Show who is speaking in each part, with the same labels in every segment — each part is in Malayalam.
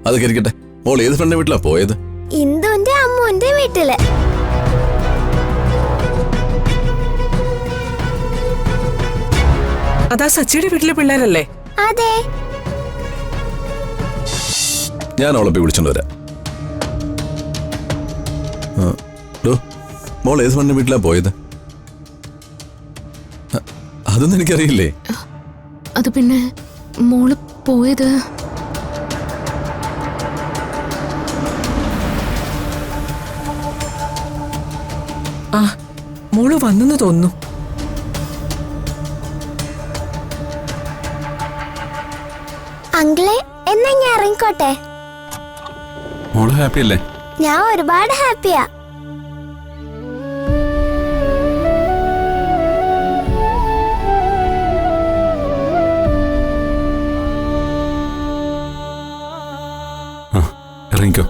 Speaker 1: അതൊക്കെ ഇരിക്കട്ടെ. മോൾ ഏത് ഫ്രണ്ടിന്റെ വീട്ടിലാ പോയത്?
Speaker 2: ഇന്ദുന്റെ അമ്മുന്റെ വീട്ടില്.
Speaker 3: അതാ സച്ചിയുടെ വീട്ടിലെ പിള്ളേരല്ലേ?
Speaker 2: അതെ.
Speaker 1: ഞാൻ അവളെ പോയി വിളിച്ചോണ്ട് വരാം. മോൾ ഏത് ഫ്രണ്ടിന്റെ വീട്ടിലാ പോയത്? അതൊന്നും എനിക്കറിയില്ലേ.
Speaker 4: അത് പിന്നെ മോള് പോയത്
Speaker 3: ആ മോള് വന്നെന്ന് തോന്നുന്നു.
Speaker 2: അങ്കിളെ, എന്നാ ഞാൻ ഇറങ്ങിക്കോട്ടെ?
Speaker 1: മോള് ഹാപ്പി അല്ലേ?
Speaker 2: ഞാൻ ഒരുപാട് ഹാപ്പിയാ.
Speaker 1: ഇറങ്ങിക്കോ.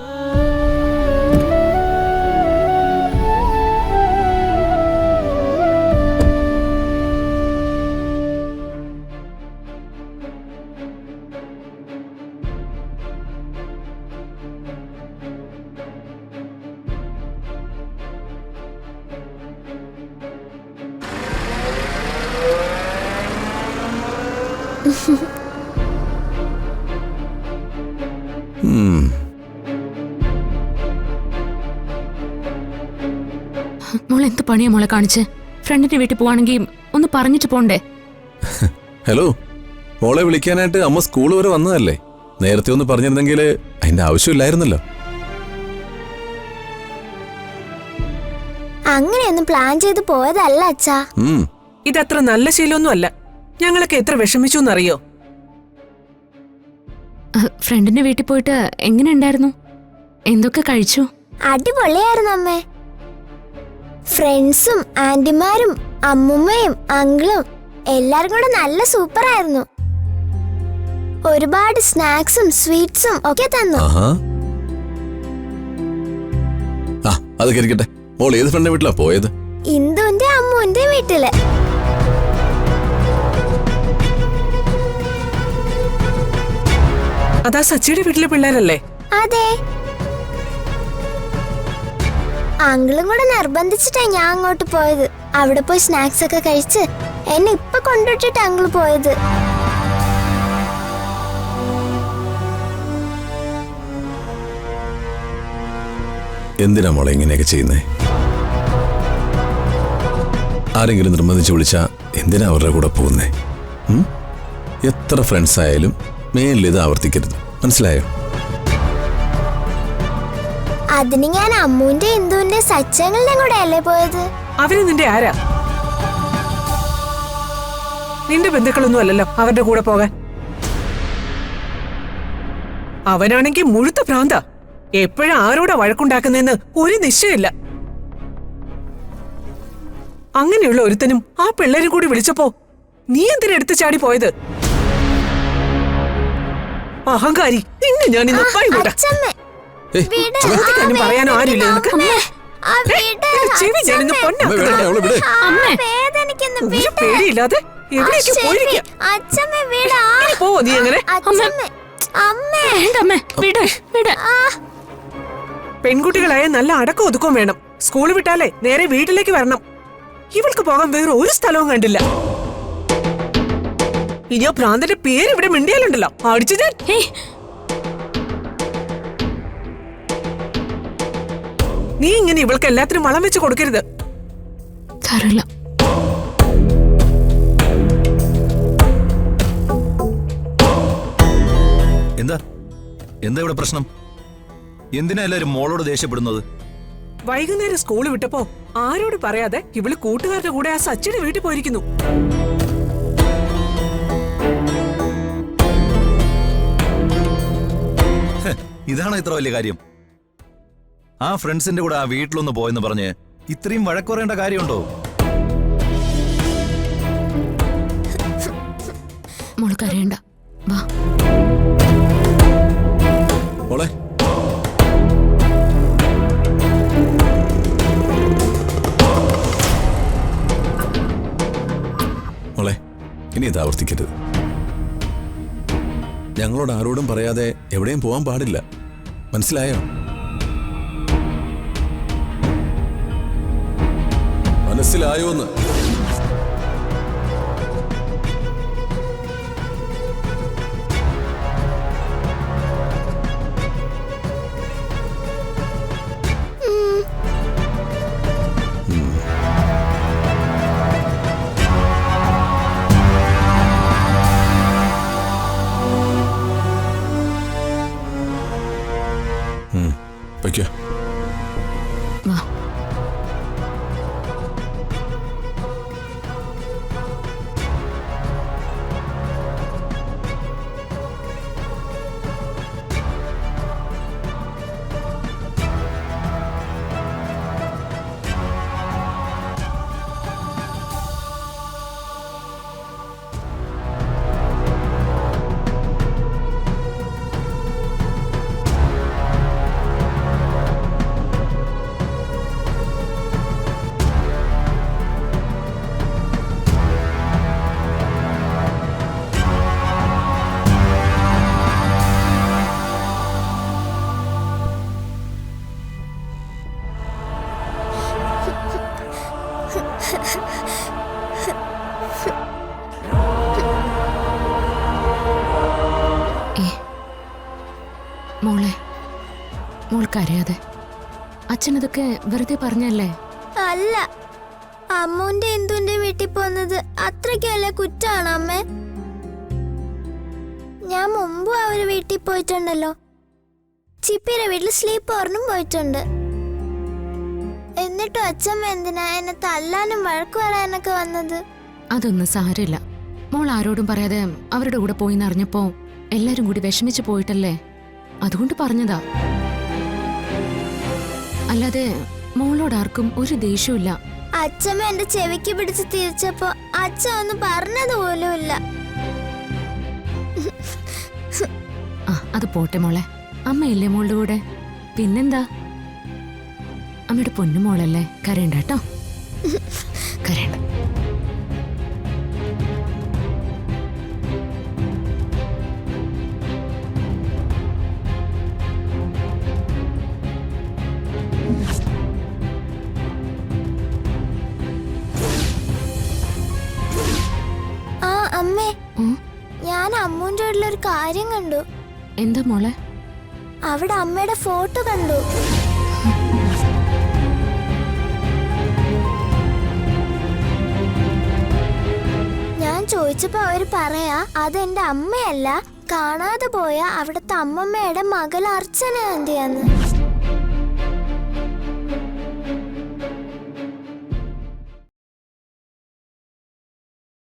Speaker 4: മോളെ എന്ത് പണിയാ മോളെ കാണിച്ച്? ഫ്രണ്ടിന്റെ വീട്ടിൽ പോവാണെങ്കിൽ ഒന്ന് പറഞ്ഞിട്ട് പോണ്ടേ?
Speaker 1: ഹലോ, മോളെ വിളിക്കാനായിട്ട് അമ്മ സ്കൂൾ വരെ വന്നതല്ലേ? നേരത്തെ ഒന്ന് പറഞ്ഞിരുന്നെങ്കിൽ അതിന്റെ ആവശ്യമില്ലായിരുന്നല്ലോ.
Speaker 2: അങ്ങനെയൊന്നും പ്ലാൻ ചെയ്ത് പോയതല്ല അച്ഛാ.
Speaker 3: ഇതത്ര നല്ല ശീലമൊന്നും അല്ല. ഞങ്ങളൊക്കെ എത്ര വിഷമിച്ചു എന്നറിയോ?
Speaker 4: ഫ്രണ്ടിന്റെ വീട്ടിൽ പോയിട്ട് എങ്ങനെ ഉണ്ടായിരുന്നു? എന്തൊക്കെ കഴിച്ചു?
Speaker 2: അടിപൊളിയായിരുന്നു അമ്മേ. ഫ്രണ്ട്സും ആന്റിമാരും അമ്മുമ്മയും അങ്കിളും എല്ലാരും കൂടെ നല്ല സൂപ്പറായിരുന്നു. ഒരുപാട് സ്നാക്സും സ്വീറ്റ്സും ഒക്കെ തന്നു.
Speaker 1: അതൊക്കെ ഇരിക്കട്ടെ. മോൾ ഏത് ഫ്രണ്ടിന്റെ വീട്ടിലാ പോയത്?
Speaker 2: ഇന്ദുന്റെ അമ്മുന്റെ വീട്ടില്.
Speaker 3: അതാ സച്ചിയുടെ വീട്ടിലെ പിള്ളേരല്ലേ?
Speaker 2: അതെ. അങ്കിളും കൂടെ നിർബന്ധിച്ചിട്ടാ ഞാൻ അങ്ങോട്ട് പോയത്. അവിടെ പോയി സ്നാക്സ് ഒക്കെ കഴിച്ച് എന്നെ ഇപ്പൊ കൊണ്ടുവിട്ടിട്ട് അങ്കിള് പോയത്.
Speaker 1: എന്തിനാ മോളെ ഇങ്ങനെയൊക്കെ ചെയ്യുന്നേ? ആരെങ്കിലും നിർബന്ധിച്ച് വിളിച്ചാ എന്തിനാ അവരുടെ കൂടെ പോകുന്നേ? എത്ര ഫ്രണ്ട്സ് ആയാലും മേലിൽ ഇത് ആവർത്തിക്കരുത്, മനസ്സിലായോ?
Speaker 2: അതിന് ഞാൻ അമ്മുന്റെ ഇന്ദുവിന്റെ സച്ചങ്ങളുടെ കൂടെ അല്ലേ പോയത്?
Speaker 3: അവര് നിന്റെ ആരാ? നിന്റെ ബന്ധുക്കളൊന്നും അല്ലല്ലോ അവരുടെ കൂടെ പോകാൻ. അവനാണെങ്കിൽ മുഴുത്ത ഭ്രാന്ത. എപ്പോഴും ആരോടാ വഴക്കുണ്ടാക്കുന്നതെന്ന് ഒരു നിശ്ചയമില്ല. അങ്ങനെയുള്ള ഒരുത്തനും ആ പിള്ളേരും കൂടി വിളിച്ചപ്പോ നീ എന്തിനാ എടുത്ത് ചാടി പോയത്? അഹങ്കാരി, നിന്നെ ഞാൻ ഇന്ന് പറയാനോ ആരുമില്ല നിനക്ക്. ചെവി ഞാനിന്ന് പേടിയില്ലാതെ എവിടേക്ക് പോയിരിക്കാം. പോവോ നീ അങ്ങനെ? പെൺകുട്ടികളായ നല്ല അടക്കം ഒതുക്കം വേണം. സ്കൂൾ വിട്ടാലേ നേരെ വീട്ടിലേക്ക് വരണം. ഇവൾക്ക് പോകാൻ വേറെ ഒരു സ്ഥലവും കണ്ടില്ല. ഇനി ആ ഭ്രാന്തന്റെ പേര് ഇവിടെ മിണ്ടിയാലുണ്ടല്ലോ അടിച്ചു ഞാൻ. നീ ഇങ്ങനെ ഇവൾക്ക് എല്ലാത്തിനും വളം വെച്ച് കൊടുക്കരുത്.
Speaker 5: എന്താ എന്താ ഇവിടെ പ്രശ്നം? എന്തിനാ എല്ലാരും മോളോട് ദേഷ്യപ്പെടുന്നത്?
Speaker 3: വൈകുന്നേരം സ്കൂള് വിട്ടപ്പോ ആരോട് പറയാതെ ഇവള് കൂട്ടുകാരുടെ കൂടെ ആ സച്ചിയുടെ വീട്ടിൽ പോയിരിക്കുന്നു.
Speaker 5: ഇതാണോ ഇത്ര വലിയ കാര്യം? ആ ഫ്രണ്ട്സിന്റെ കൂടെ ആ വീട്ടിലൊന്ന് പോയെന്ന് പറഞ്ഞ് ഇത്രയും വഴക്കുറയേണ്ട കാര്യമുണ്ടോ?
Speaker 4: മോൾക്കറിയണ്ട, വാ.
Speaker 1: മോളെ, മോളെ, ഇനി ഇത് ആവർത്തിക്കരുത്. ഞങ്ങളോട് ആരോടും പറയാതെ എവിടെയും പോകാൻ പാടില്ല. മനസ്സിലായോ? മനസ്സിലായോന്ന്? വയ്ക്കോ.
Speaker 4: വാ. മോളെ, മോൾക്കറിയാതെ അച്ഛനതൊക്കെ വെറുതെ പറഞ്ഞല്ലേ?
Speaker 2: അല്ല, അമ്മൂന്റെ എന്തുന്റെ വീട്ടിൽ പോകുന്നത് അത്രയ്ക്കല്ല കുറ്റാണ് അമ്മേ. ഞാൻ മുമ്പും അവര് വീട്ടിൽ പോയിട്ടുണ്ടല്ലോ. ചിപ്പിയുടെ വീട്ടിൽ സ്ലീപ്പ് ഓവറിനും പോയിട്ടുണ്ട്. എന്നിട്ടും അച്ഛമ്മ എന്തിനാ എന്നെ തല്ലാനും വഴക്കു പറയാനൊക്കെ വന്നത്?
Speaker 4: അതൊന്നും സാരമില്ല. മോൾ ആരോടും പറയാതെ അവരുടെ കൂടെ പോയിന്ന് അറിഞ്ഞപ്പോ എല്ലാരും കൂടി വിഷമിച്ചു പോയിട്ടല്ലേ, അതുകൊണ്ട് പറഞ്ഞതാ. അല്ലാതെ മോളോടാർക്കും ഒരു ദേഷ്യമില്ല.
Speaker 2: അച്ഛമ്മ എന്റെ ചെവിക്ക് പിടിച്ച് തിരിച്ചപ്പോ അച്ഛൻ ഒന്നും പറഞ്ഞത് പോലും ഇല്ല.
Speaker 4: ആ, അത് പോട്ടെ മോളെ. അമ്മയില്ലേ മോളുടെ കൂടെ? പിന്നെന്താ, അമ്മയുടെ പൊന്നു മോളല്ലേ, കരയണ്ട കേട്ടോ, കരയണ്ട.
Speaker 2: ആ അമ്മേ,
Speaker 4: ഉം,
Speaker 2: ഞാൻ അമ്മൂന്റെ വീട്ടിലൊരു കാര്യം കണ്ടു.
Speaker 4: എന്താ മോളെ?
Speaker 2: അവിടെ അമ്മയുടെ ഫോട്ടോ കണ്ടു. ഞാൻ ചോദിച്ചപ്പോ അവര് പറയാ അതെന്റെ അമ്മയല്ല, കാണാതെ പോയ അവിടുത്തെ അമ്മമ്മയുടെ മകൾ അർച്ചന ആന്റിയാന്ന്.